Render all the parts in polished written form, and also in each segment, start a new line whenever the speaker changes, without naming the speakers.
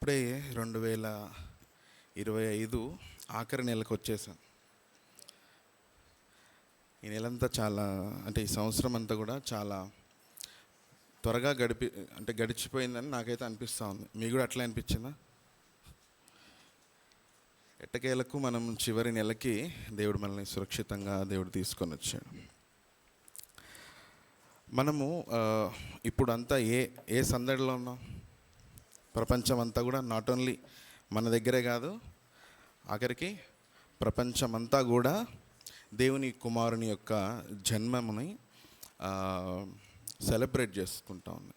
అప్పుడే 2025 ఆఖరి నెలకు వచ్చేసాను. ఈ నెలంతా చాలా ఈ సంవత్సరం అంతా కూడా చాలా త్వరగా గడిచిపోయిందని నాకైతే అనిపిస్తూ ఉంది. మీకు కూడా అట్లా అనిపించిందా? ఎట్టకేలకు మనం చివరి నెలకి దేవుడు మనల్ని సురక్షితంగా తీసుకొని వచ్చాడు. మనము ఇప్పుడు అంతా ఏ సందడిలో ఉన్నాం? ప్రపంచం అంతా కూడా నాట్ ఓన్లీ మన దగ్గరే కాదు, ఆఖరికి ప్రపంచమంతా కూడా దేవుని కుమారుని యొక్క జన్మముని సెలబ్రేట్ చేసుకుంటా ఉంది.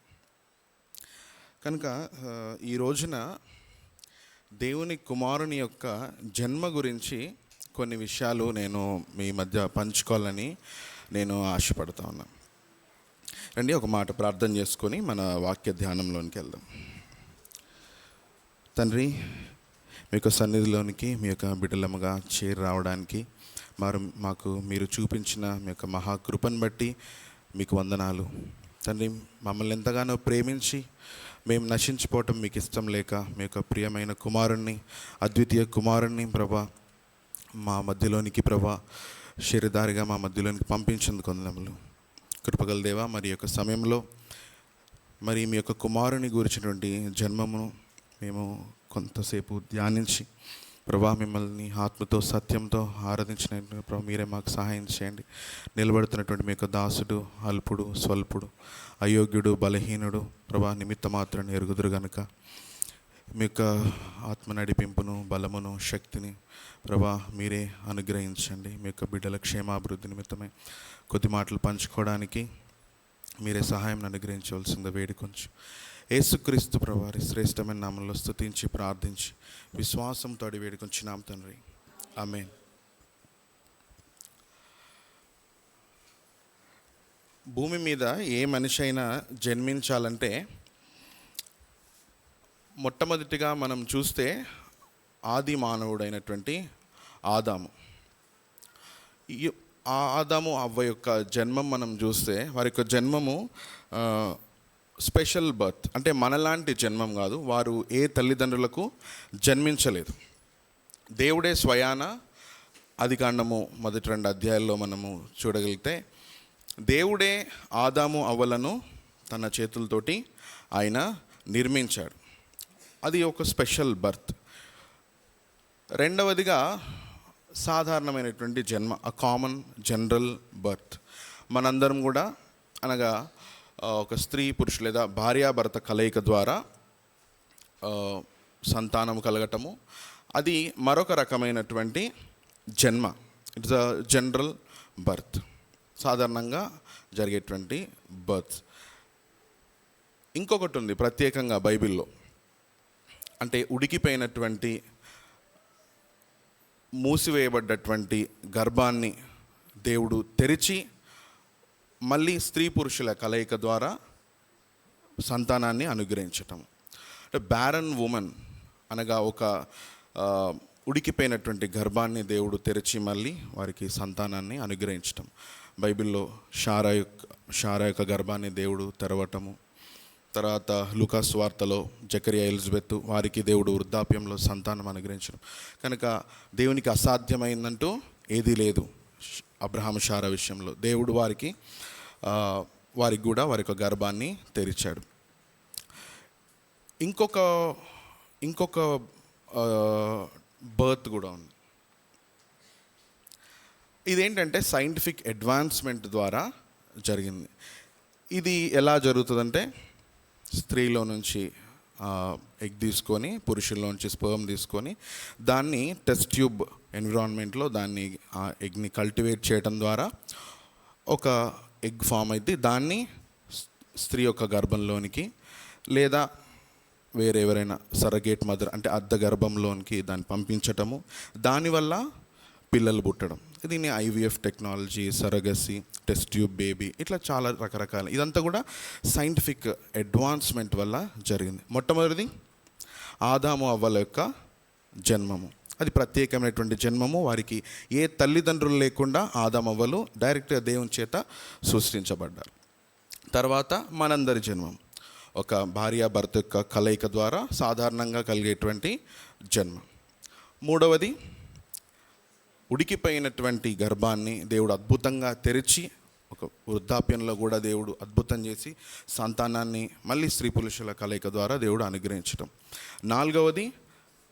కనుక ఈ రోజున దేవుని కుమారుని యొక్క జన్మ గురించి కొన్ని విషయాలు నేను మీ మధ్య పంచుకోవాలని నేను ఆశపడతా ఉన్నాను. రండి ఒక మాట ప్రార్థన చేసుకొని మన వాక్య ధ్యానంలోనికి వెళ్దాం. తండ్రి, మీ యొక్క సన్నిధిలోనికి మీ యొక్క బిడ్డలముగా చేరి రావడానికి మాకు మీరు చూపించిన మీ యొక్క మహాకృపను బట్టి మీకు వందనాలు. తండ్రి, మమ్మల్ని ఎంతగానో ప్రేమించి మేము నశించిపోవటం మీకు ఇష్టం లేక మీ యొక్క ప్రియమైన కుమారుణ్ణి, అద్వితీయ కుమారుణ్ణి ప్రభా మా మధ్యలోనికి శరీరధారిగా మా మధ్యలోనికి పంపించేందుకు వందనములు. కృపగల దేవా, మరి యొక్క సమయంలో మీ యొక్క కుమారుని గురించినటువంటి జన్మమును మేము కొంతసేపు ధ్యానించి మిమ్మల్ని ఆత్మతో సత్యంతో ఆరాధించిన మీరే మాకు సహాయం చేయండి. నిలబడుతున్నటువంటి మీ యొక్క దాసుడు అల్పుడు, స్వల్పుడు, అయోగ్యుడు, బలహీనుడు నిమిత్త మాత్రాన్ని ఎరుగుదురు గనుక మీ యొక్క ఆత్మ నడిపింపును, బలమును, శక్తిని మీరే అనుగ్రహించండి. మీ యొక్క బిడ్డల క్షేమాభివృద్ధి నిమిత్తమే కొద్ది మాటలు పంచుకోవడానికి మీరే సహాయం అనుగ్రహించవలసిందిగా వేడుకొంచు. యేసుక్రీస్తు వారి శ్రేష్టమైన నామంలో స్తుతించి ప్రార్థించి విశ్వాసంతో వేడుకొంచున్నాం తండ్రి, ఆమేన్. భూమి మీద ఏ మనిషి అయినా జన్మించాలంటే మొట్టమొదటిగా మనం చూస్తే ఆది మానవుడైనటువంటి ఆదాము. ఆ ఆదాము అవ్వ యొక్క జన్మం మనం చూస్తే వారి యొక్క జన్మము స్పెషల్ బర్త్, అంటే మనలాంటి జన్మం కాదు. వారు ఏ తల్లిదండ్రులకు జన్మించలేదు. దేవుడే స్వయాన ఆదికాండము 1-2 అధ్యాయాల్లో మనము చూడగలిగితే దేవుడే ఆదాము అవ్వలను తన చేతులతోటి ఆయన నిర్మించాడు. అది ఒక స్పెషల్ బర్త్. రెండవదిగా సాధారణమైనటువంటి జన్మ, అ కామన్ జనరల్ బర్త్. మనందరం కూడా అనగా ఒక స్త్రీ పురుషులు లేదా భార్యాభర్త కలయిక ద్వారా సంతానము కలగటము, అది మరొక రకమైనటువంటి జన్మ. ఇట్స్ అ జనరల్ బర్త్, సాధారణంగా జరిగేటువంటి బర్త్. ఇంకొకటి ఉంది ప్రత్యేకంగా బైబిల్లో, అంటే ఉడికిపోయినటువంటి మూసివేయబడ్డటువంటి గర్భాన్ని దేవుడు తెరిచి మళ్ళీ స్త్రీ పురుషుల కలయిక ద్వారా సంతానాన్ని అనుగ్రహించటం. అంటే బ్యారన్ ఉమెన్ అనగా ఒక ఉడికిపోయినటువంటి గర్భాన్ని దేవుడు తెరిచి మళ్ళీ వారికి సంతానాన్ని అనుగ్రహించటం. బైబిల్లో షారా యొక్క గర్భాన్ని దేవుడు తెరవటము. తర్వాత లూకా సువార్తలో జకరియా, ఎలిజబెత్ వారికి దేవుడు వృద్ధాప్యంలో సంతానం అనుగ్రహించడం. కనుక దేవునికి అసాధ్యమైందంటూ ఏదీ లేదు. అబ్రహాము, షారా విషయంలో దేవుడు వారికి కూడా వారి యొక్క గర్భాన్ని తెరిచాడు. ఇంకొక బర్త్ కూడా ఉంది. ఇదేంటంటే సైంటిఫిక్ అడ్వాన్స్మెంట్ ద్వారా జరిగింది. ఇది ఎలా జరుగుతుందంటే స్త్రీలో నుంచి ఎగ్ తీసుకొని, పురుషుల్లో నుంచి స్పర్మ్ తీసుకొని దాన్ని టెస్ట్ ట్యూబ్ ఎన్విరాన్మెంట్లో దాన్ని ఆ ఎగ్ని కల్టివేట్ చేయడం ద్వారా ఒక ఎగ్ ఫామ్ అయితే దాన్ని స్త్రీ యొక్క గర్భంలోనికి లేదా వేరే ఎవరైనా సరగేట్ మదర్ అంటే అర్ధ గర్భంలోనికి దాన్ని పంపించటము, దానివల్ల పిల్లలు పుట్టడం. దీన్ని IVF technology, surrogacy, test tube baby, ఇట్లా చాలా రకరకాల, ఇదంతా కూడా సైంటిఫిక్ అడ్వాన్స్మెంట్ వల్ల జరిగింది. మొట్టమొదటిది ఆదాము అవ్వల యొక్క జన్మము. అది ప్రత్యేకమైనటువంటి జన్మము. వారికి ఏ తల్లిదండ్రులు లేకుండా ఆదాము అవ్వలు డైరెక్ట్గా దేవుని చేత సృష్టించబడ్డారు. తర్వాత మనందరి జన్మం. ఒక భార్యాభర్త యొక్క కలయిక ద్వారా సాధారణంగా కలిగేటువంటి జన్మ. మూడవది, ఉడికిపోయినటువంటి గర్భాన్ని దేవుడు అద్భుతంగా తెరిచి ఒక వృద్ధాప్యంలో కూడా దేవుడు అద్భుతం చేసి సంతానాన్ని మళ్ళీ స్త్రీ పురుషుల కలయిక ద్వారా దేవుడు అనుగ్రహించడం. నాలుగవది,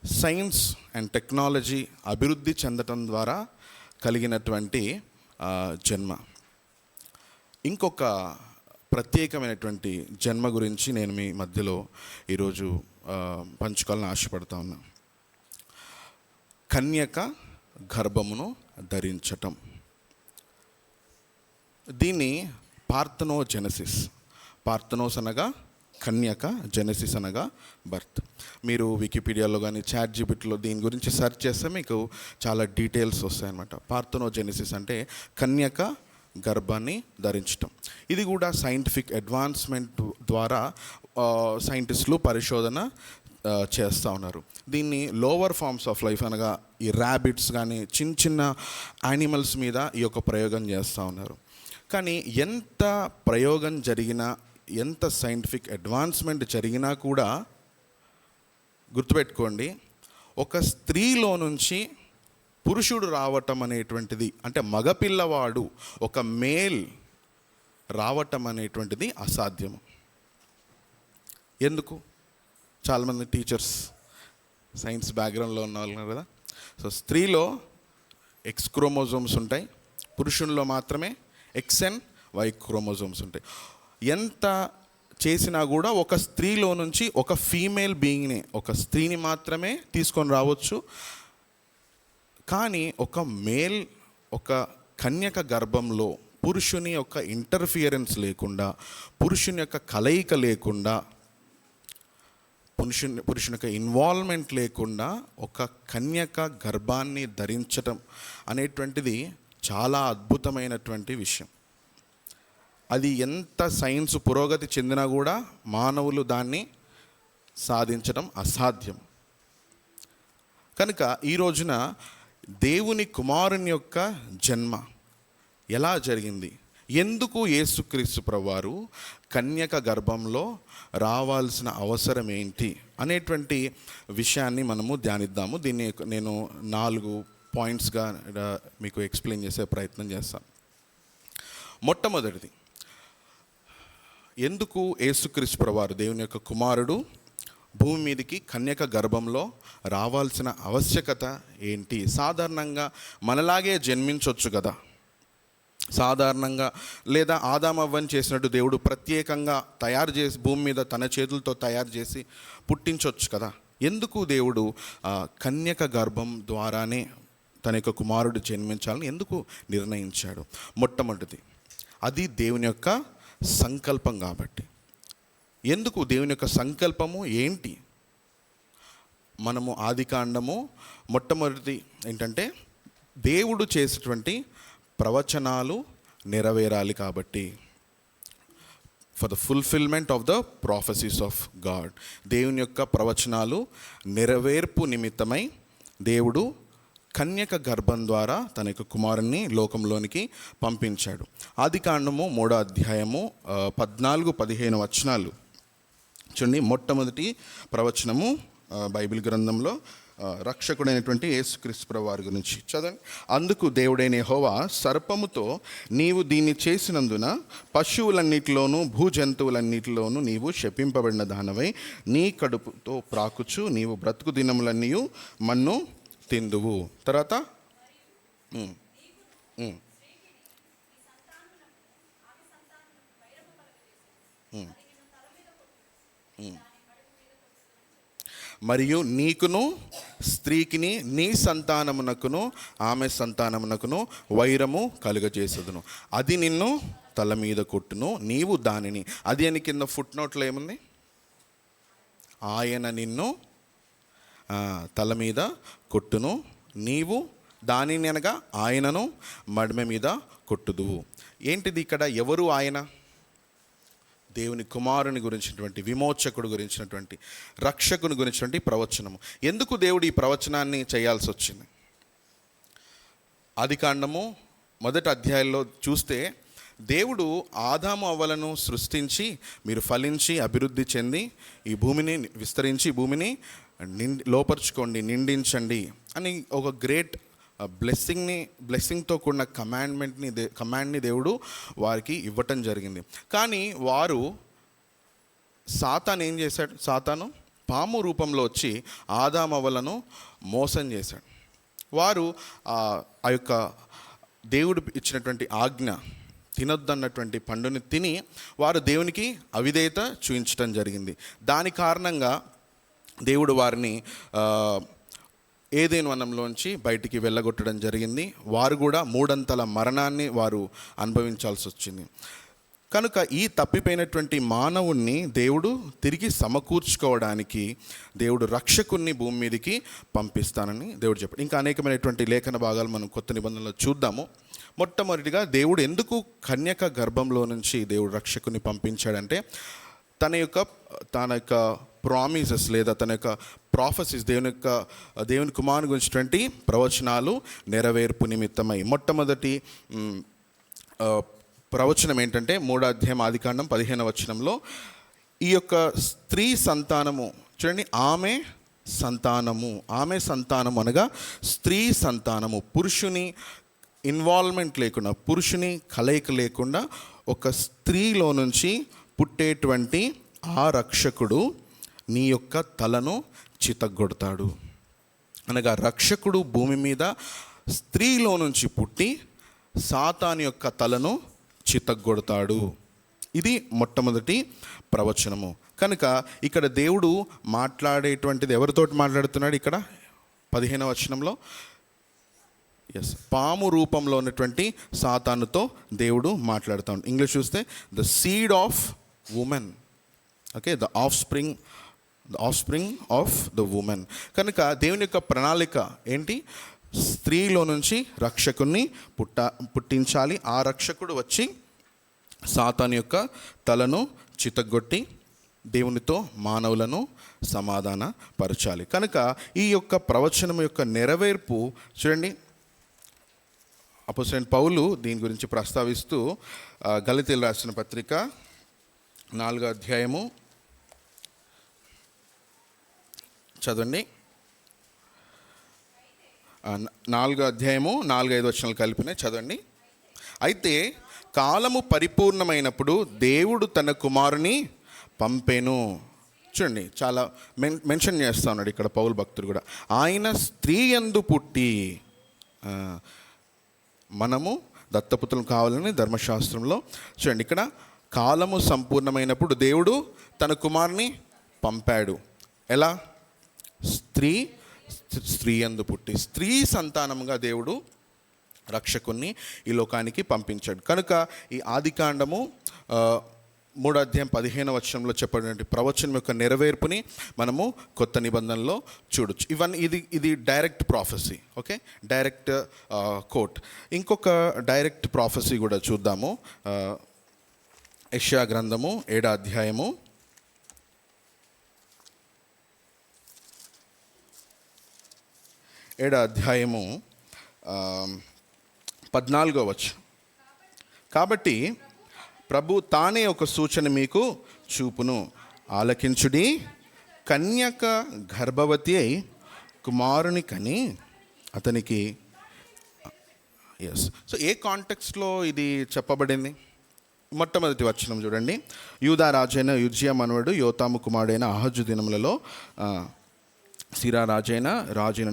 సైన్స్ అండ్ టెక్నాలజీ అభివృద్ధి చెందటం ద్వారా కలిగినటువంటి జన్మ. ఇంకొక ప్రత్యేకమైనటువంటి జన్మ గురించి నేను మీ మధ్యలో ఈరోజు పంచుకోవాలని ఆశపడతా ఉన్నా. కన్యక గర్భమును ధరించటం. దీన్ని పార్థనోజెనసిస్, పార్థనోస్ అనగా కన్యక, జెనసిస్ అనగా బర్త్. మీరు వికీపీడియాలో కానీ చాట్‌జిపిటిలో దీని గురించి సెర్చ్ చేస్తే మీకు చాలా డీటెయిల్స్ వస్తాయన్నమాట. పార్థనోజెనసిస్ అంటే కన్యక గర్భాన్ని ధరించటం. ఇది కూడా సైంటిఫిక్ అడ్వాన్స్మెంట్ ద్వారా సైంటిస్టులు పరిశోధన చేస్తూ ఉన్నారు. దీన్ని లోవర్ ఫార్మ్స్ ఆఫ్ లైఫ్ అనగా ఈ ర్యాబిట్స్ కానీ చిన్న చిన్న యానిమల్స్ మీద ఈ యొక్క ప్రయోగం చేస్తూ ఉన్నారు. కానీ ఎంత ప్రయోగం జరిగినా, ఎంత సైంటిఫిక్ అడ్వాన్స్మెంట్ జరిగినా కూడా గుర్తుపెట్టుకోండి, ఒక స్త్రీలో నుంచి పురుషుడు రావటం అనేటువంటిది, అంటే మగపిల్లవాడు ఒక మేల్ రావటం అనేటువంటిది అసాధ్యము. ఎందుకు? చాలామంది టీచర్స్ సైన్స్ బ్యాక్గ్రౌండ్లో ఉన్న వాళ్ళు కదా. సో స్త్రీలో ఎక్స్ క్రోమోజోమ్స్ ఉంటాయి, పురుషుల్లో మాత్రమే ఎక్స్ అండ్ వై క్రోమోజోమ్స్ ఉంటాయి. ఎంత చేసినా కూడా ఒక స్త్రీలో నుంచి ఒక ఫీమేల్ బీయింగ్ని, ఒక స్త్రీని మాత్రమే తీసుకొని రావచ్చు. కానీ ఒక మేల్, ఒక కన్యక గర్భంలో పురుషుని యొక్క ఇంటర్ఫియరెన్స్ లేకుండా, పురుషుని యొక్క కలయిక లేకుండా, పురుషుని యొక్క ఇన్వాల్వ్మెంట్ లేకుండా ఒక కన్యక గర్భాన్ని ధరించటం అనేటువంటిది చాలా అద్భుతమైనటువంటి విషయం. అది ఎంత సైన్స్ పురోగతి చెందినా కూడా మానవులు దాన్ని సాధించడం అసాధ్యం. కనుక ఈ రోజున దేవుని కుమారుని యొక్క జన్మ ఎలా జరిగింది, ఎందుకు యేసుక్రీస్తు ప్రభువారు కన్యక గర్భంలో రావాల్సిన అవసరం ఏంటి అనేటువంటి విషయాన్ని మనము ధ్యానిద్దాము. దీన్ని నేను 4 పాయింట్స్గా మీకు ఎక్స్ప్లెయిన్ చేసే ప్రయత్నం చేస్తాను. మొట్టమొదటిది, ఎందుకు యేసుక్రీస్తు ప్రభువారు దేవుని యొక్క కుమారుడు భూమి మీదకి కన్యక గర్భంలో రావాల్సిన ఆవశ్యకత ఏంటి? సాధారణంగా మనలాగే జన్మించవచ్చు కదా, సాధారణంగా, లేదా ఆదామవ్వని చేసినట్టు దేవుడు ప్రత్యేకంగా తయారు చేసి భూమి మీద తన చేతులతో తయారు చేసి పుట్టించవచ్చు కదా. ఎందుకు దేవుడు కన్యక గర్భం ద్వారానే తన యొక్క కుమారుడు జన్మించాలని ఎందుకు నిర్ణయించాడు? మొట్టమొదటిది, అది దేవుని యొక్క సంకల్పం కాబట్టి. ఎందుకు దేవుని యొక్క సంకల్పము ఏంటి? మనము ఆదికాండము మొట్టమొదటిది ఏంటంటే దేవుడు చేసేటువంటి ప్రవచనాలు నెరవేరాలి కాబట్టి. For the fulfilment of the prophecies of God, దేవుని యొక్క ప్రవచనాలు నెరవేర్పు నిమిత్తమై దేవుడు కన్యక గర్భం ద్వారా తన యొక్క కుమారుణ్ణి లోకంలోనికి పంపించాడు. ఆదికాండము 3వ అధ్యాయము 14-15 వచనాలు చూడండి. మొట్టమొదటి ప్రవచనము బైబిల్ గ్రంథంలో రక్షకుడైనటువంటి యేసుక్రీస్తు ప్రభువారి గురించి చదవండి. అందుకు దేవుడైన యెహోవా సర్పముతో, నీవు దీన్ని చేసినందున పశువులన్నిటిలోనూ భూజంతువులన్నిటిలోనూ నీవు శపింపబడిన దానవై నీ కడుపుతో ప్రాకుచు నీవు బ్రతుకు దినములన్నీ మన్ను తిందువు. తర్వాత మరియు నీకును స్త్రీకిని నీ సంతానమునకును ఆమె సంతానమునకును వైరము కలుగజేసదును. అది నిన్ను తల మీద కొట్టును, నీవు దానిని. అది అని కింద ఫుట్ నోట్లో ఏముంది? ఆయన నిన్ను తల మీద కొట్టును, నీవు దానిని అనగా ఆయనను మడిమె మీద కొట్టుదువు. ఏంటిది ఇక్కడ? ఎవరు ఆయన? దేవుని కుమారుని గురించినటువంటి, విమోచకుడు గురించినటువంటి, రక్షకుని గురించినటువంటి ప్రవచనము. ఎందుకు దేవుడు ఈ ప్రవచనాన్ని చేయాల్సి వచ్చింది? ఆదికాండము 1వ అధ్యాయంలో చూస్తే దేవుడు ఆదాము అవ్వలను సృష్టించి మీరు ఫలించి అభివృద్ధి చెంది ఈ భూమిని విస్తరించి భూమిని లోపరుచుకోండి, నిండించండి అని ఒక గ్రేట్ బ్లెస్సింగ్తో కూడిన కమాండ్ని దేవుడు వారికి ఇవ్వటం జరిగింది. కానీ వారు సాతాను ఏం చేశాడు? సాతాను పాము రూపంలో వచ్చి ఆదామవ్వలను మోసం చేశాడు. వారు ఆ యొక్క దేవుడు ఇచ్చినటువంటి ఆజ్ఞ తినొద్దన్నటువంటి పండుని తిని వారు దేవునికి అవిధేయత చూపించడం జరిగింది. దాని కారణంగా దేవుడు వారిని ఏదెను వనంలోంచి బయటికి వెళ్ళగొట్టడం జరిగింది. వారు కూడా 3 మరణాన్ని వారు అనుభవించాల్సి వచ్చింది. కనుక ఈ తప్పిపోయినటువంటి మానవుణ్ణి దేవుడు తిరిగి సమకూర్చుకోవడానికి దేవుడు రక్షకుణ్ణి భూమి మీదకి పంపిస్తానని దేవుడు చెప్పాడు. ఇంకా అనేకమైనటువంటి లేఖన భాగాలు మనం కొత్త నిబంధనలో చూద్దాము. మొట్టమొదటిగా దేవుడు ఎందుకు కన్యక గర్భంలో నుంచి దేవుడు రక్షకుని పంపించాడంటే తన యొక్క ప్రామిసెస్ లేదా తన యొక్క ప్రాఫెసీస్ దేవుని కుమారుని గురించినటువంటి ప్రవచనాలు నెరవేర్పు నిమిత్తమై. మొట్టమొదటి ప్రవచనం ఏంటంటే 3వ అధ్యాయం ఆదికాండం 15వ వచనంలో ఈ యొక్క స్త్రీ సంతానము చూడండి, ఆమె సంతానము అనగా స్త్రీ సంతానము, పురుషుని ఇన్వాల్వ్మెంట్ లేకుండా, పురుషుని కలయిక లేకుండా ఒక స్త్రీలో నుంచి పుట్టేటువంటి ఆ రక్షకుడు నీ యొక్క తలను చితగ్గొడతాడు. అనగా రక్షకుడు భూమి మీద స్త్రీలో నుంచి పుట్టి సాతాను యొక్క తలను చితగ్గొడతాడు. ఇది మొట్టమొదటి ప్రవచనము. కనుక ఇక్కడ దేవుడు మాట్లాడేటువంటిది ఎవరితోటి మాట్లాడుతున్నాడు? ఇక్కడ 15వ వచనంలో పాము రూపంలో ఉన్నటువంటి సాతానుతో దేవుడు మాట్లాడుతాడు. ఇంగ్లీష్ చూస్తే the seed of women, okay, the of spring of the women. కనుక దేవుని యొక్క ప్రణాళిక ఏంటి? స్త్రీలో నుంచి రక్షకుణ్ణి పుట్టించాలి. ఆ రక్షకుడు వచ్చి సాతాను యొక్క తలను చితగ్గొట్టి దేవునితో మానవులను సమాధాన పరచాలి. కనుక ఈ యొక్క ప్రవచనం యొక్క నెరవేర్పు చూడండి, అపోస్తలుడైన పౌలు దీని గురించి ప్రస్తావిస్తూ గలతీయులకు రాసిన పత్రిక 4వ అధ్యాయము చదవండి. 4వ అధ్యాయము 4-5 వచనాలు కలిపినాయి, చదవండి. అయితే కాలము పరిపూర్ణమైనప్పుడు దేవుడు తన కుమారుని పంపెను. చూడండి, చాలా మెన్షన్ చేస్తా ఉన్నాడు ఇక్కడ పౌలు భక్తుడు కూడా. ఆయన స్త్రీ యందు పుట్టి, మనము దత్తపుత్రులు కావాలని ధర్మశాస్త్రంలో చూడండి, ఇక్కడ కాలము సంపూర్ణమైనప్పుడు దేవుడు తన కుమారుని పంపాడు. ఎలా? స్త్రీ యందు పుట్టి, స్త్రీ సంతానముగా దేవుడు రక్షకుణ్ణి ఈ లోకానికి పంపించాడు. కనుక ఈ ఆదికాండము 3వ అధ్యాయం 15వ వచనంలో చెప్పినటువంటి ప్రవచనం యొక్క నెరవేర్పుని మనము కొత్త నిబంధనలో చూడొచ్చు. ఇది direct prophecy, okay, direct quote. ఇంకొక డైరెక్ట్ ప్రాఫెసీ కూడా చూద్దాము. యెషయా గ్రంథము 7వ అధ్యాయము 14వ వచనం. కాబట్టి ప్రభు తానే ఒక సూచన మీకు చూపును, ఆలకించుడి, కన్యక గర్భవతి అయి కుమారుని కని అతనికి. సో ఏ కాంటెక్స్ట్లో ఇది చెప్పబడింది? మొట్టమొదటి వచనం చూడండి. యూదా రాజైన యుజ్జియా మనవడు యోతాము కుమారుడైన అహజు దినములలో సిరా రాజైన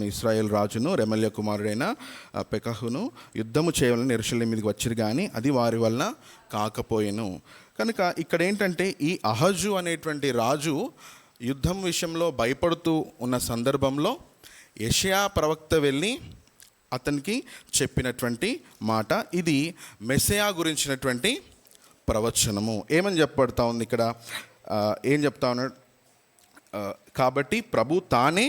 ఇశ్రాయేల్ రాజును రెమల్య కుమారుడైన పెకహును యుద్ధము చేయవాలని యెరూషలేము మీదకి వచ్చిరు, కానీ అది వారి వలన కాకపోయెను. కనుక ఇక్కడ ఏంటంటే ఈ అహజు అనేటువంటి రాజు యుద్ధం విషయంలో భయపడుతూ ఉన్న సందర్భంలో యెషయా ప్రవక్త వెళ్ళి అతనికి చెప్పినటువంటి మాట ఇది మెస్సయా గురించినటువంటి ప్రవచనము. ఏమని చెప్పబడతా ఉంది ఇక్కడ? ఏం చెప్తా ఉన్నాడు? కాబట్టి ప్రభు తానే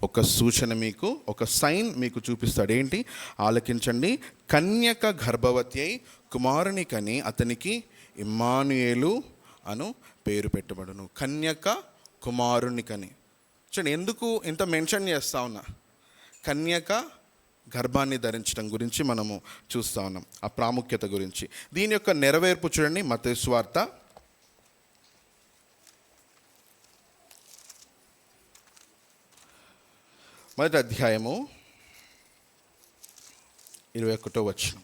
ఒక సూచన మీకు, ఒక సైన్ మీకు చూపిస్తాడు. ఏంటి? ఆలకించండి, కన్యక గర్భవతి అయి కుమారుని కని అతనికి ఇమ్మానుయేలు అను పేరు పెట్టబడును. కన్యక కుమారుని కని. చూడండి, ఎందుకు ఇంత మెన్షన్ చేస్తా ఉన్నా? కన్యక గర్భాన్ని ధరించడం గురించి మనము చూస్తూ ఉన్నాం, ఆ ప్రాముఖ్యత గురించి. దీని యొక్క నెరవేర్పు చూడండి, మత్తయి సువార్త 1వ అధ్యాయము 21వ వచనం.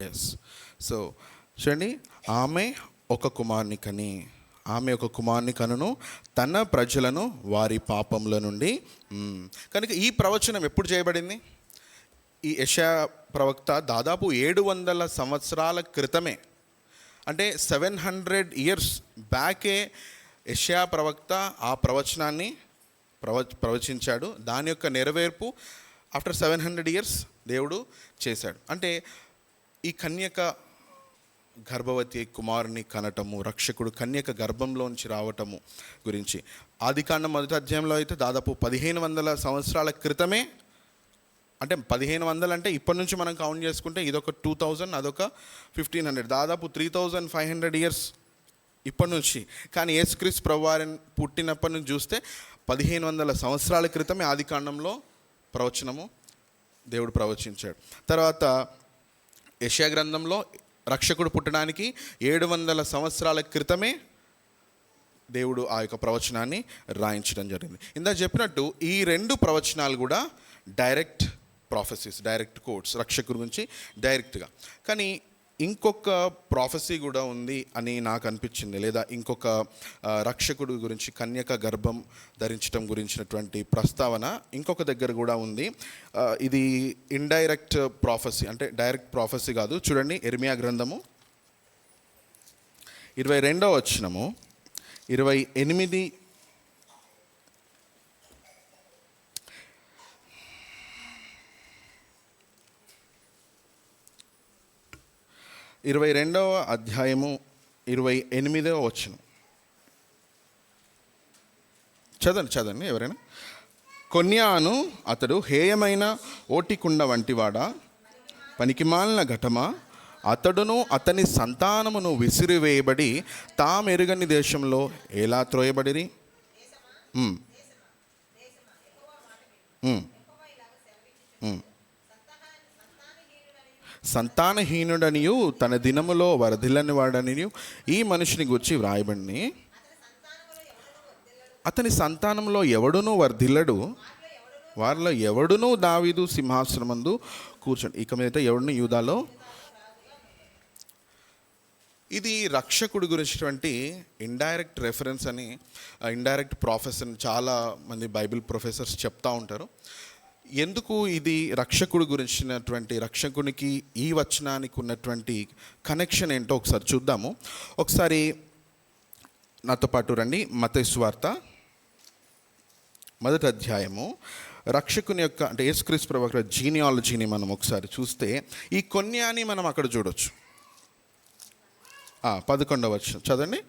ఎస్. సో చూడండి, ఆమె ఒక కుమారుని కనును తన ప్రజలను వారి పాపముల నుండి. కనుక ఈ ప్రవచనం ఎప్పుడు చేయబడింది? ఈ యెషయా ప్రవక్త దాదాపు 700 సంవత్సరాల క్రితమే, అంటే 700 years బ్యాకే యెషయా ప్రవక్త ఆ ప్రవచనాన్ని ప్రవచించాడు. దాని యొక్క నెరవేర్పు ఆఫ్టర్ 700 years దేవుడు చేశాడు. అంటే ఈ కన్యక గర్భవతి కుమారుని కనటము, రక్షకుడు కన్యక గర్భంలోంచి రావటము గురించి ఆదికాండం 1వ అధ్యాయంలో అయితే దాదాపు 1500 సంవత్సరాల క్రితమే, అంటే 1500 అంటే ఇప్పటి నుంచి మనం కౌంట్ చేసుకుంటే ఇదొక 2000, అదొక 1500, దాదాపు 3500 years ఇప్పటి నుంచి. కానీ యేసుక్రీస్తు ప్రభువారిని పుట్టినప్పటి నుంచి చూస్తే 1500 సంవత్సరాల క్రితమే ఆదికాండంలో ప్రవచనము దేవుడు ప్రవచించాడు. తర్వాత యెషయా గ్రంథంలో రక్షకుడు పుట్టడానికి 700 సంవత్సరాల క్రితమే దేవుడు ఆ యొక్క ప్రవచనాన్ని రాయించడం జరిగింది. ఇందాక చెప్పినట్టు ఈ 2 ప్రవచనాలు కూడా డైరెక్ట్ ప్రాఫెసీస్, డైరెక్ట్ కోట్స్, రక్షకుడి గురించి డైరెక్ట్గా. కానీ ఇంకొక ప్రాఫెసీ కూడా ఉంది అని నాకు అనిపించింది, లేదా ఇంకొక రక్షకుడు గురించి కన్యక గర్భం ధరించడం గురించినటువంటి ప్రస్తావన ఇంకొక దగ్గర కూడా ఉంది. ఇది ఇండైరెక్ట్ ప్రాఫెసీ, అంటే డైరెక్ట్ ప్రాఫెసీ కాదు. చూడండి, యెరెమయా గ్రంథము 22వ వచనము 28. 22వ అధ్యాయము 28వ వచనం చదవండి ఎవరైనా. కొన్యాను అతడు హేయమైన ఓటికుండ వంటివాడా, పనికిమాలిన ఘటమా, అతడును అతని సంతానమును విసిరివేయబడి తామెరుగని దేశంలో ఎలా త్రోయబడిరి. సంతానహీనుడనియు తన దినములో వరదిల్లని వాడనియు ఈ మనిషిని గురించి వ్రాయబడిని. అతని సంతానంలో ఎవడునూ వర్ధిల్లడు, వారిలో ఎవడునూ దావీదు సింహాసనమందు కూర్చోండి. ఇక మీద ఎవడును యూదాలో. ఇది రక్షకుడి గురించినటువంటి ఇండైరెక్ట్ రెఫరెన్స్ అని, ఇండైరెక్ట్ ప్రాఫెస్ అని చాలా మంది బైబిల్ ప్రొఫెసర్స్ చెప్తూ ఉంటారు. ఎందుకు ఇది రక్షకుడి గురించినటువంటి, రక్షకునికి ఈ వచనానికి ఉన్నటువంటి కనెక్షన్ ఏంటో ఒకసారి చూద్దాము. ఒకసారి నాతో పాటు రండి. మత్తయి సువార్త 1వ అధ్యాయము రక్షకుని యొక్క, అంటే యేసుక్రీస్తు ప్రభువు జీనియాలజీని మనం ఒకసారి చూస్తే ఈ కొన్యాని మనం అక్కడ చూడొచ్చు. 11వ వచనం చదవండి.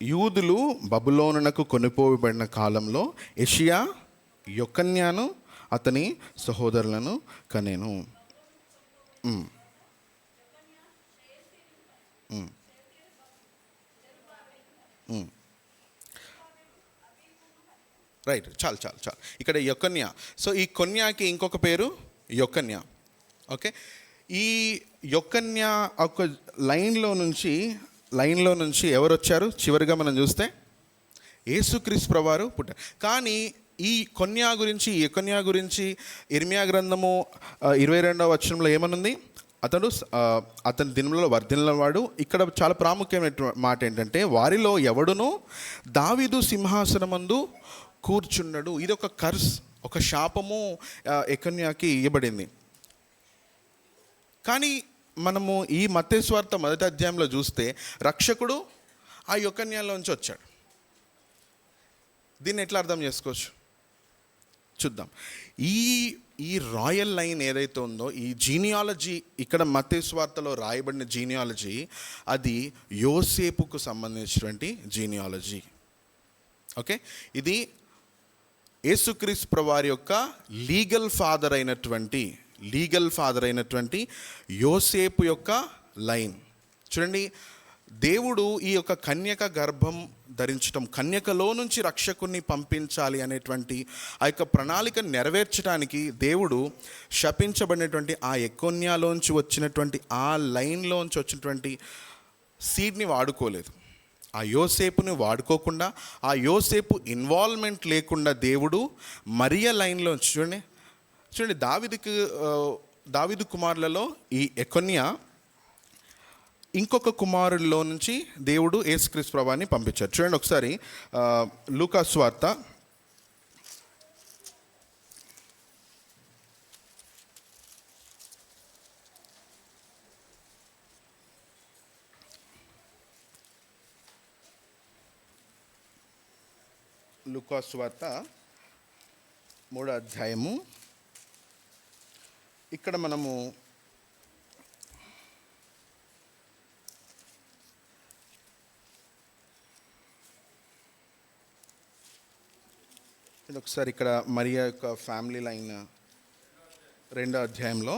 యూదులు బబులోనునకు కొనిపోబడిన కాలంలో యెషయా యొకన్యాను అతని సహోదరులను కనెను. రైట్, చాలు. ఇక్కడ యొకన్యా. సో ఈ కొన్యాకి ఇంకొక పేరు యొకన్యా. ఓకే, ఈ యొకన్యా ఒక లైన్లో నుంచి ఎవరు వచ్చారు? చివరిగా మనం చూస్తే యేసుక్రీస్తు ప్రభువారు పుట్టారు. కానీ ఈ కొన్యా గురించి యెరెమయా గ్రంథము 22వ వచనంలో ఏమనుంది? అతని దినములలో వర్ధిల్లవాడు. ఇక్కడ చాలా ప్రాముఖ్యమైన మాట ఏంటంటే, వారిలో ఎవడునూ దావీదు సింహాసనమందు కూర్చున్నాడు. ఇది ఒక కర్స్, ఒక శాపము యెకొన్యాకి ఇవ్వబడింది. కానీ మనము ఈ మత్తయి సువార్త 1వ అధ్యాయంలో చూస్తే రక్షకుడు ఆ యొకన్యాలోంచి వచ్చాడు. దీన్ని ఎట్లా అర్థం చేసుకోవచ్చు? చూద్దాం. ఈ ఈ రాయల్ లైన్ ఏదైతే ఉందో, ఈ జీనియాలజీ, ఇక్కడ మత్తయి సువార్తలో రాయబడిన జీనియాలజీ, అది యోసేపుకు సంబంధించినటువంటి జీనియాలజీ. ఓకే, ఇది యేసుక్రీస్తు ప్రభువారి యొక్క లీగల్ ఫాదర్ అయినటువంటి యోసేపు యొక్క లైన్. చూడండి, దేవుడు ఈ యొక్క కన్యక గర్భం ధరించటం, కన్యకలో నుంచి రక్షకుని పంపించాలి అనేటువంటి ఆ యొక్క ప్రణాళికను నెరవేర్చడానికి దేవుడు శపించబడినటువంటి ఆ ఎకొన్యాలోంచి వచ్చినటువంటి ఆ లైన్లోంచి వచ్చినటువంటి సీడ్ని వాడుకోలేదు. ఆ యోసేపుని వాడుకోకుండా, ఆ యోసేపు ఇన్వాల్వ్మెంట్ లేకుండా దేవుడు మరియ లైన్లోంచి, చూడండి దావీదు కుమారులలో ఈ ఎకొన్యా ఇంకొక కుమారుల్లో నుంచి దేవుడు యేసుక్రీస్తు ప్రభువుని పంపించారు. చూడండి ఒకసారి లూకా సువార్త 3వ అధ్యాయము. ఇక్కడ మనము ఒకసారి ఇక్కడ మరియా యొక్క ఫ్యామిలీ లైన్ 2వ అధ్యాయంలో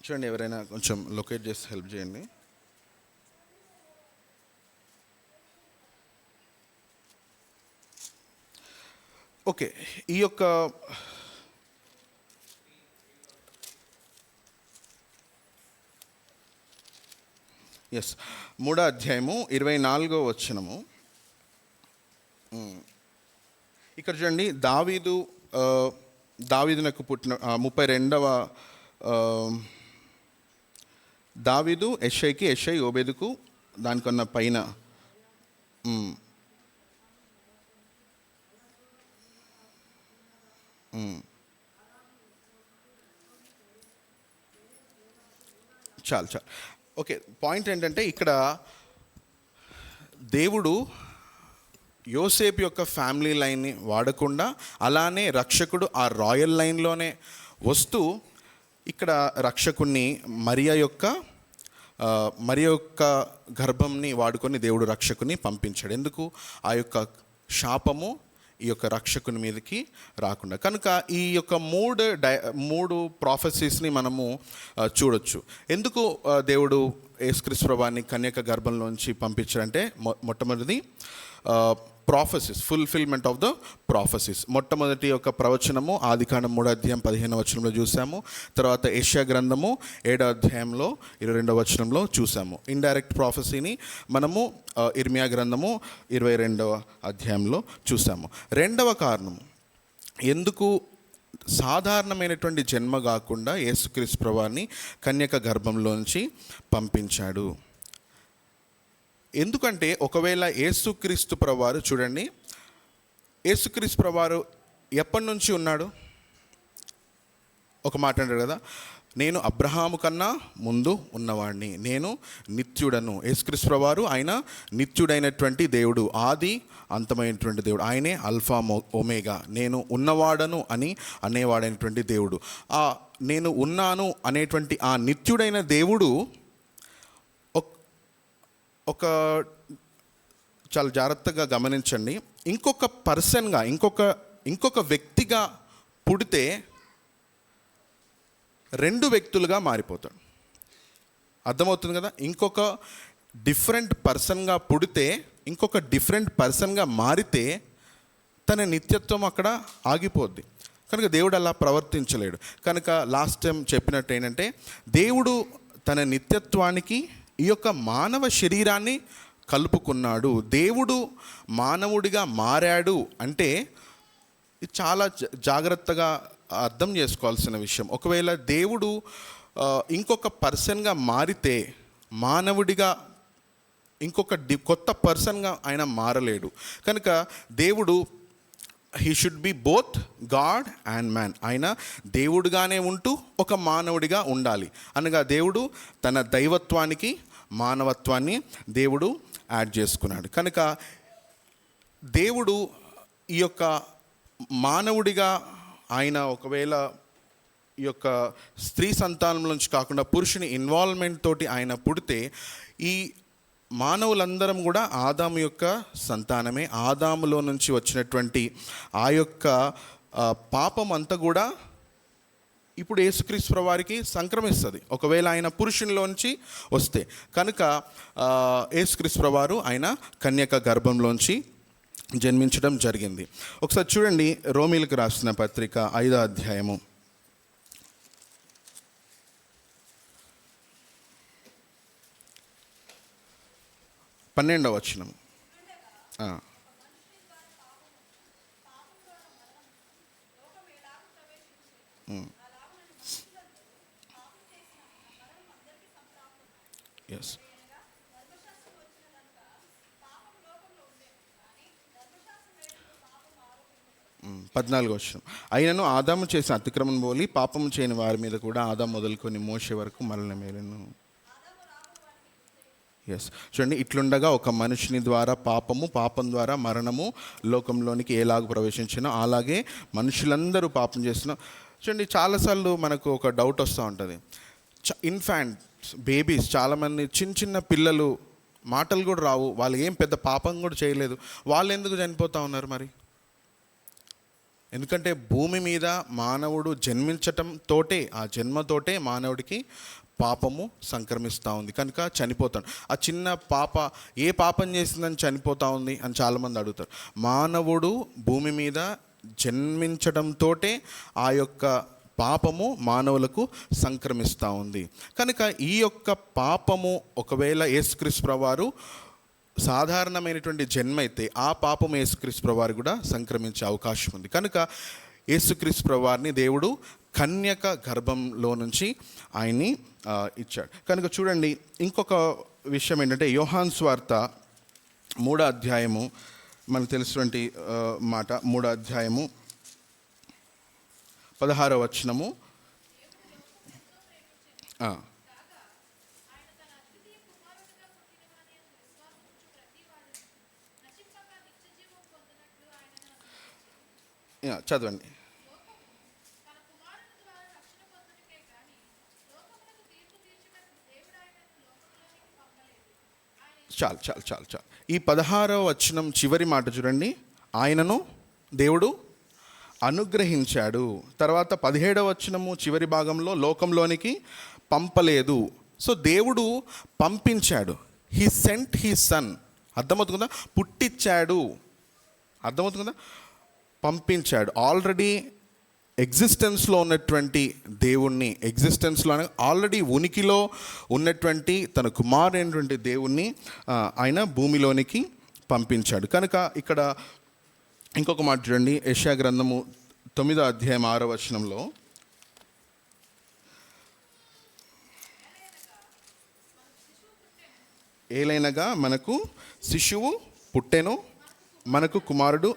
చూడండి, ఎవరైనా కొంచెం లొకేట్ చేసి హెల్ప్ చేయండి. ఓకే, ఈ యొక్క ఎస్ 3వ అధ్యాయము 24వ వచనము. ఇక్కడ చూడండి, దావీదునకు పుట్టిన 32వ దావీదు యెషైకి, యెషై ఓబేదుకు, దానికన్నా పైన చాలు. ఓకే, పాయింట్ ఏంటంటే ఇక్కడ దేవుడు యోసేపు యొక్క ఫ్యామిలీ లైన్ని వాడకుండా, అలానే రక్షకుడు ఆ రాయల్ లైన్లోనే వస్తూ ఇక్కడ రక్షకుణ్ణి మరియ యొక్క గర్భంని వాడుకొని దేవుడు రక్షకుని పంపించాడు. ఎందుకు? ఆ యొక్క శాపము ఈ యొక్క రక్షకుని మీదకి రాకుండా. కనుక ఈ యొక్క మూడు ప్రాఫెసీస్ని మనము చూడొచ్చు. ఎందుకు దేవుడు యేసుక్రీస్తు ప్రభువుని కన్యక గర్భంలోంచి పంపించాడంటే, మొట్టమొదటిది prophecies, fulfilment of the prophecies. మొట్టమొదటి యొక్క ప్రవచనము ఆదికాండం 3వ అధ్యాయం 15వ వచనంలో చూసాము. తర్వాత యెషయా గ్రంథము 7వ అధ్యాయంలో 22వ వచనంలో చూసాము. ఇండైరెక్ట్ ప్రాఫెసీని మనము ఇర్మియా గ్రంథము 22వ అధ్యాయంలో చూసాము. రెండవ కారణం, ఎందుకు సాధారణమైనటువంటి జన్మ కాకుండా యేసుక్రీస్తు ప్రభువుని కన్యక గర్భంలోంచి పంపించాడు? ఎందుకంటే ఒకవేళ యేసుక్రీస్తు ప్రభువారు, చూడండి, యేసుక్రీస్తు ప్రభువారు ఎప్పటి నుంచి ఉన్నాడు? ఒక మాట అంటాడు కదా, నేను అబ్రహాము కన్నా ముందు ఉన్నవాడిని, నేను నిత్యుడను. యేసుక్రీస్తు ప్రభువారు ఆయన నిత్యుడైనటువంటి దేవుడు, ఆది అంతమైనటువంటి దేవుడు, ఆయనే అల్ఫా ఒమేగా, నేను ఉన్నవాడను అని అనేవాడైనటువంటి దేవుడు. ఆ నేను ఉన్నాను అనేటువంటి ఆ నిత్యుడైన దేవుడు ఒక చాలా జాగ్రత్తగా గమనించండి, ఇంకొక పర్సన్గా, ఇంకొక వ్యక్తిగా పుడితే 2 వ్యక్తులుగా మారిపోతాడు. అర్థమవుతుంది కదా? ఇంకొక డిఫరెంట్ పర్సన్గా పుడితే, ఇంకొక డిఫరెంట్ పర్సన్గా మారితే తన నిత్యత్వం అక్కడ ఆగిపోద్ది. కనుక దేవుడు అలా ప్రవర్తించలేడు. కనుక లాస్ట్ టైం చెప్పినట్టు ఏంటంటే, దేవుడు తన నిత్యత్వానికి ఈ యొక్క మానవ శరీరాన్ని కలుపుకున్నాడు. దేవుడు మానవుడిగా మారాడు అంటే ఇది చాలా జాగ్రత్తగా అర్థం చేసుకోవాల్సిన విషయం. ఒకవేళ దేవుడు ఇంకొక పర్సన్గా మారితే, మానవుడిగా ఇంకొక కొత్త పర్సన్గా ఆయన మారలేడు. కనుక దేవుడు he should be both God and man. ఆయన దేవుడుగానే ఉంటూ ఒక మానవుడిగా ఉండాలి. అనగా దేవుడు తన దైవత్వానికి మానవత్వాన్ని దేవుడు యాడ్ చేసుకున్నాడు. కనుక దేవుడు ఈ యొక్క మానవుడిగా ఆయన ఒకవేళ ఈ యొక్క స్త్రీ సంతానం నుంచి కాకుండా పురుషుని ఇన్వాల్వ్మెంట్ తోటి ఆయన పుడితే ఈ మానవులందరం కూడా ఆదాము యొక్క సంతానమే. ఆదాములో నుంచి వచ్చినటువంటి ఆ యొక్క పాపం అంతా కూడా ఇప్పుడు యేసుక్రీస్తు వారికి సంక్రమిస్తుంది ఒకవేళ ఆయన పురుషునిలోంచి వస్తే. కనుక యేసుక్రీస్తు వారు ఆయన కన్యక గర్భంలోంచి జన్మించడం జరిగింది. ఒకసారి చూడండి, రోమీలకు రాసిన పత్రిక 5వ అధ్యాయము 12వ వచనం. ఎస్, 14వ వచనం. అయినను ఆదాము చేసిన అతిక్రమం పోలి పాపము చేయని వారి మీద కూడా ఆదాము మొదలుకొని మోషే వరకు మరణ మేలును. ఎస్, చూడండి, ఇట్లుండగా ఒక మనిషిని ద్వారా పాపం ద్వారా మరణము లోకంలోనికి ఎలాగ ప్రవేశించినో అలాగే మనుషులందరూ పాపం చేసిన. చూడండి, చాలాసార్లు మనకు ఒక డౌట్ వస్తూ ఉంటుంది. ఇన్ఫాంట్స్, బేబీస్, చాలామంది చిన్న పిల్లలు మాటలు కూడా రావు, వాళ్ళు ఏం పెద్ద పాపం కూడా చేయలేదు, వాళ్ళు ఎందుకు చనిపోతూ ఉన్నారు మరి? ఎందుకంటే భూమి మీద మానవుడు జన్మించటంతోటే, ఆ జన్మతోటే మానవుడికి పాపము సంక్రమిస్తూ ఉంది. కనుక చనిపోతాడు. ఆ చిన్న పాప ఏ పాపం చేసిందని చనిపోతూ ఉంది అని చాలామంది అడుగుతారు. మానవుడు భూమి మీద జన్మించడంతోటే ఆ యొక్క పాపము మానవులకు సంక్రమిస్తూ ఉంది. కనుక ఈ యొక్క పాపము ఒకవేళ యేసుక్రీస్తు వారు సాధారణమైనటువంటి జన్మ అయితే ఆ పాపము యేసుక్రీస్తు వారు కూడా సంక్రమించే అవకాశం ఉంది. కనుక యేసుక్రీస్తు వారిని దేవుడు కన్యక గర్భంలో నుంచి ఆయన్ని ఇచ్చాడు. కనుక చూడండి, ఇంకొక విషయం ఏంటంటే యోహాను సువార్త 3వ అధ్యాయము, మనకు తెలిసినటువంటి మాట, 3వ అధ్యాయము 16వ వచనము. చదవండి. చాలు. ఈ 16వ వచనం చివరి మాట చూడండి. ఆయనను దేవుడు అనుగ్రహించాడు. తర్వాత 17వ వచనము చివరి భాగంలో లోకంలోనికి పంపలేదు. సో దేవుడు పంపించాడు. He sent he sun. అర్థమవుతుందా? పుట్టించాడు. అర్థమవుతుందా? పంపించాడు. ఆల్రెడీ ఎగ్జిస్టెన్స్లో ఉన్నటువంటి దేవుణ్ణి, ఎగ్జిస్టెన్స్లో ఆల్రెడీ ఉనికిలో ఉన్నటువంటి తన కుమారుడైనటువంటి దేవుణ్ణి ఆయన భూమిలోనికి పంపించాడు. కనుక ఇక్కడ ఇంకొక మాట చూడండి, యెషయా గ్రంథము 9వ అధ్యాయం 6వ వచనంలో, ఏలైనగా మనకు శిశువు పుట్టెను, మనకు కుమారుడు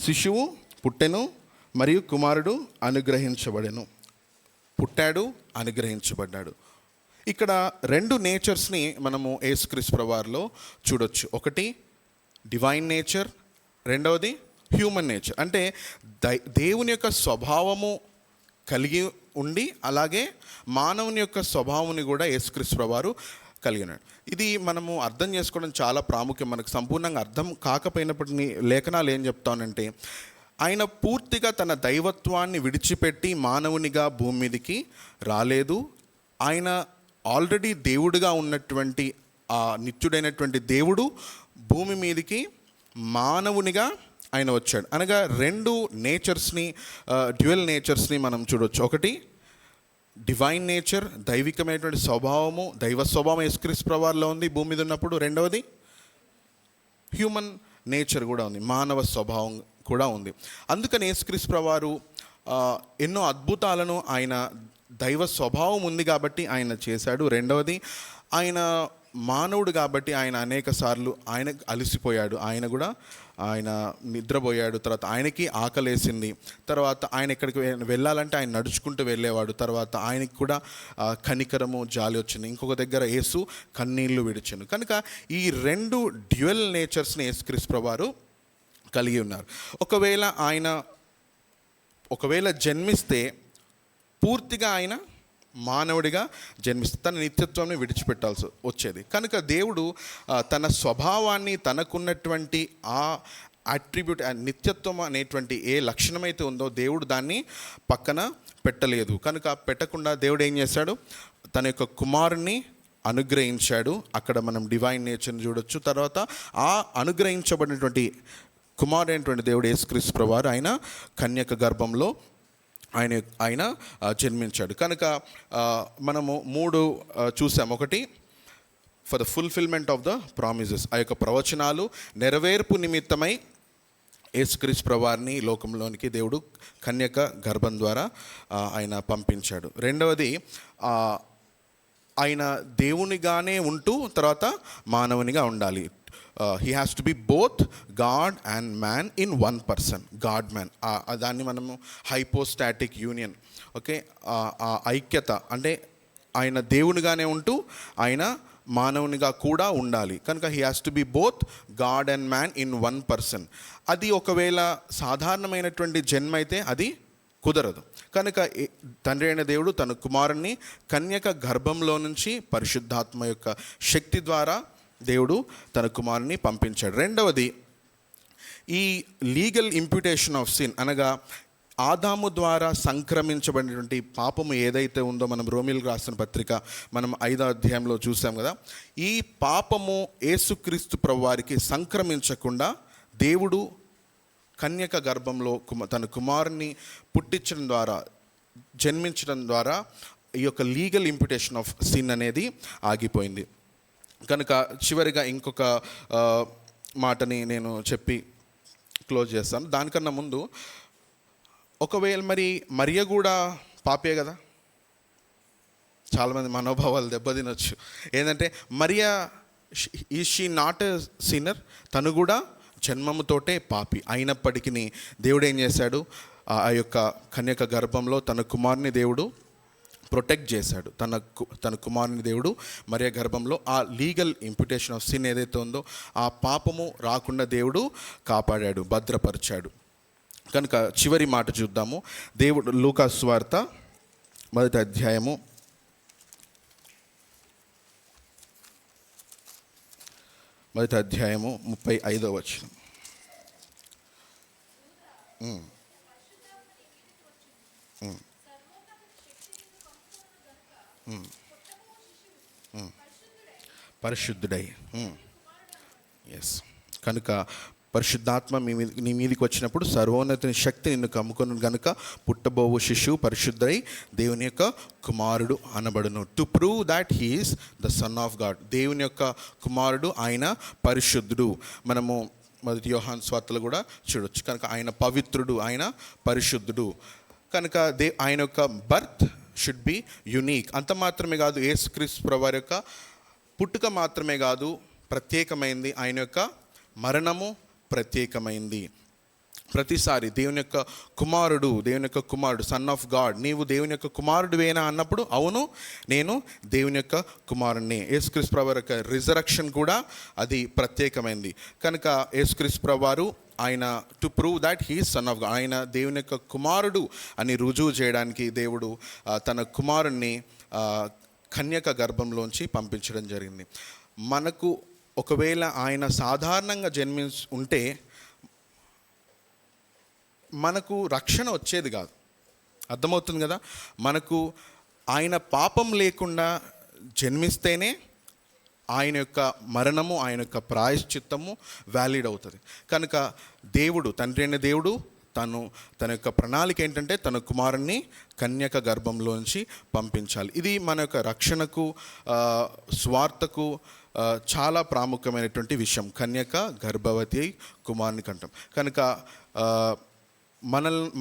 శిశువు పుట్టెను మరియు కుమారుడు అనుగ్రహించబడెను. పుట్టాడు, అనుగ్రహించబడ్డాడు. ఇక్కడ 2 నేచర్స్ని మనము యేసుక్రీస్తు వారిలో చూడొచ్చు. ఒకటి డివైన్ నేచర్, రెండవది హ్యూమన్ నేచర్. అంటే దేవుని యొక్క స్వభావము కలిగి ఉండి అలాగే మానవుని యొక్క స్వభావాన్ని కూడా యేసుక్రీస్తు వారు కలిగి ఉన్నాడు. ఇది మనము అర్థం చేసుకోవడం చాలా ప్రాముఖ్యం. మనకు సంపూర్ణంగా అర్థం కాకపోయినప్పటికీ లేఖనాలు ఏం చెప్తానంటే, ఆయన పూర్తిగా తన దైవత్వాన్ని విడిచిపెట్టి మానవునిగా భూమి మీదకి రాలేదు. ఆయన ఆల్రెడీ దేవుడిగా ఉన్నటువంటి ఆ నిత్యుడైనటువంటి దేవుడు భూమి మీదకి మానవునిగా ఆయన వచ్చాడు. అనగా 2 నేచర్స్ని, డ్యూయల్ నేచర్స్ని మనం చూడవచ్చు. ఒకటి డివైన్ నేచర్, దైవికమైనటువంటి స్వభావము, దైవ స్వభావం యేసుక్రీస్తు వారిలో ఉంది భూమి మీద ఉన్నప్పుడు. రెండవది హ్యూమన్ నేచర్ కూడా ఉంది, మానవ స్వభావం కూడా ఉంది. అందుకని యేసుక్రీస్తు వారు ఎన్నో అద్భుతాలను, ఆయన దైవ స్వభావం ఉంది కాబట్టి ఆయన చేశాడు. రెండవది ఆయన మానవుడు కాబట్టి ఆయన అనేక సార్లు ఆయన అలసిపోయాడు, ఆయన కూడా ఆయన నిద్రపోయాడు. తర్వాత ఆయనకి ఆకలేసింది. తర్వాత ఆయన ఎక్కడికి వెళ్ళాలంటే ఆయన నడుచుకుంటూ వెళ్ళేవాడు. తర్వాత ఆయనకి కూడా కనికరము, జాలి వచ్చింది. ఇంకొక దగ్గర యేసు కన్నీళ్లు విడిచాను. కనుక ఈ రెండు డ్యూయల్ నేచర్స్ని యేసుక్రీస్తు ప్రభువారు కలిగి ఉన్నారు. ఒకవేళ జన్మిస్తే పూర్తిగా ఆయన మానవుడిగా జన్మిస్తే తన నిత్యత్వాన్ని విడిచిపెట్టాల్సి వచ్చేది. కనుక దేవుడు తన స్వభావాన్ని, తనకున్నటువంటి ఆ అట్రిబ్యూట్, నిత్యత్వం అనేటువంటి ఏ లక్షణమైతే ఉందో దేవుడు దాన్ని పక్కన పెట్టలేదు. కనుక పెట్టకుండా దేవుడు ఏం చేశాడు, తన యొక్క కుమారుణ్ణి అనుగ్రహించాడు. అక్కడ మనం డివైన్ నేచర్ని చూడొచ్చు. తర్వాత ఆ అనుగ్రహించబడినటువంటి కుమారుడైనటువంటి దేవుడు యేసుక్రీస్తు ప్రభువారు ఆయన కన్యక గర్భంలో ఆయన జన్మించాడు. కనుక మనము 3 చూసాం. ఒకటి, for the fulfilment of the promises, ఆ యొక్క ప్రవచనాలు నెరవేర్పు నిమిత్తమై యేసుక్రీస్తు ప్రభువారిని లోకంలోనికి దేవుడు కన్యక గర్భం ద్వారా ఆయన పంపించాడు. రెండవది, ఆయన దేవునిగానే ఉంటూ తర్వాత మానవునిగా ఉండాలి. He has to be both God and man in one person, God man. దాన్ని మనము హైపోస్టాటిక్ యూనియన్, ఓకే, ఆ ఐక్యత అంటే ఆయన దేవునిగానే ఉంటూ ఆయన మానవునిగా కూడా ఉండాలి. కనుక he has to be both God and man in one person. అది ఒకవేళ సాధారణమైనటువంటి జన్మ అయితే అది కుదరదు. కనుక తండ్రి అయిన దేవుడు తన కుమారుణ్ణి కన్యక గర్భంలో నుంచి పరిశుద్ధాత్మ యొక్క శక్తి ద్వారా దేవుడు తన కుమారుని పంపించాడు. రెండవది, ఈ లీగల్ ఇంప్యూటేషన్ ఆఫ్ సిన్ అనగా ఆదాము ద్వారా సంక్రమించబడినటువంటి పాపము ఏదైతే ఉందో, మనం రోమిలకు రాసిన పత్రిక మనం 5వ అధ్యాయంలో చూసాం కదా, ఈ పాపము యేసుక్రీస్తు ప్రభువారికి సంక్రమించకుండా దేవుడు కన్యక గర్భంలో తన కుమారుని పుట్టించడం ద్వారా, జన్మించడం ద్వారా ఈ యొక్క లీగల్ ఇంప్యూటేషన్ ఆఫ్ సిన్ అనేది ఆగిపోయింది. కనుక చివరిగా ఇంకొక మాటని నేను చెప్పి క్లోజ్ చేస్తాను. దానికన్నా ముందు, ఒకవేళ మరియ కూడా పాపే కదా, చాలామంది మనోభావాలు దెబ్బతినొచ్చు. ఏంటంటే Mariya is she not a sinner, తను కూడా జన్మముతోటే పాపి అయినప్పటికీ దేవుడు ఏం చేశాడు, ఆ యొక్క కన్యక గర్భంలో తన కుమారుని దేవుడు ప్రొటెక్ట్ చేశాడు. తన కుమారుని దేవుడు మరియ గర్భంలో ఆ లీగల్ ఇంప్యూటేషన్ ఆఫ్ సిన్ ఏదైతే ఉందో ఆ పాపము రాకుండా దేవుడు కాపాడాడు, భద్రపరిచాడు. కనుక చివరి మాట చూద్దాము. దేవుడు లూకా సువార్త 1వ అధ్యాయము 35వ వచనం. పరిశుద్ధుడై, ఎస్. కనుక పరిశుద్ధాత్మ నీ మీదకి వచ్చినప్పుడు సర్వోన్నతిని శక్తి నిన్ను కమ్ముకొని కనుక పుట్టబోవు శిశువు పరిశుద్ధై దేవుని యొక్క కుమారుడు అనబడును. To prove that he is the son of God. దేవుని యొక్క కుమారుడు, ఆయన పరిశుద్ధుడు. మనము 1 యోహాను సువార్తలో కూడా చూడొచ్చు. కనుక ఆయన పవిత్రుడు, ఆయన పరిశుద్ధుడు. కనుక ఆయన యొక్క బర్త్ షుడ్ బి యునీక్. అంత మాత్రమే కాదు, యేసుక్రీస్తు ప్రభువారి యొక్క పుట్టుక మాత్రమే కాదు ప్రత్యేకమైంది, ఆయన యొక్క మరణము ప్రత్యేకమైంది. ప్రతిసారి దేవుని యొక్క కుమారుడు సన్ ఆఫ్ గాడ్, నీవు దేవుని యొక్క కుమారుడువేనా అన్నప్పుడు అవును నేను దేవుని యొక్క కుమారుడిని. యేసుక్రీస్తు ప్రభువారి యొక్క రిజరక్షన్ కూడా అది ప్రత్యేకమైంది. కనుక యేసుక్రీస్తు ప్రభువారు ఆయన to prove that he is sun of God, ఆయన దేవుని యొక్క కుమారుడు అని రుజువు చేయడానికి దేవుడు తన కుమారుణ్ణి కన్యక గర్భంలోంచి పంపించడం జరిగింది. మనకు ఒకవేళ ఆయన సాధారణంగా జన్మించి ఉంటే మనకు రక్షణ వచ్చేది కాదు. అర్థమవుతుంది కదా. మనకు ఆయన పాపం లేకుండా జన్మిస్తేనే ఆయన యొక్క మరణము, ఆయన యొక్క ప్రాయశ్చిత్తము వ్యాలిడ్ అవుతుంది. కనుక దేవుడు, తండ్రి అయిన దేవుడు తన యొక్క ప్రణాళిక ఏంటంటే తన కుమారుణ్ణి కన్యక గర్భంలోంచి పంపించాలి. ఇది మన యొక్క రక్షణకు, స్వార్థకు చాలా ప్రాముఖ్యమైనటువంటి విషయం. కన్యక గర్భవతి కుమారుని కంటాం. కనుక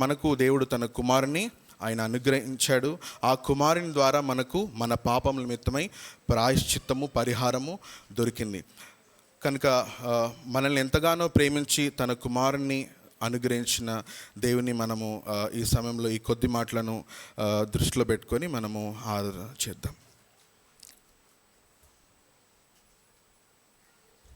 మనకు దేవుడు తన కుమారుని ఆయన అనుగ్రహించాడు. ఆ కుమారుని ద్వారా మనకు మన పాపముల నిమిత్తమై ప్రాయశ్చిత్తము, పరిహారము దొరికింది. కనుక మనల్ని ఎంతగానో ప్రేమించి తన కుమారుణ్ణి అనుగ్రహించిన దేవుని మనము ఈ సమయంలో ఈ కొద్ది మాటలను దృష్టిలో పెట్టుకొని మనము ఆదరణ చేద్దాం.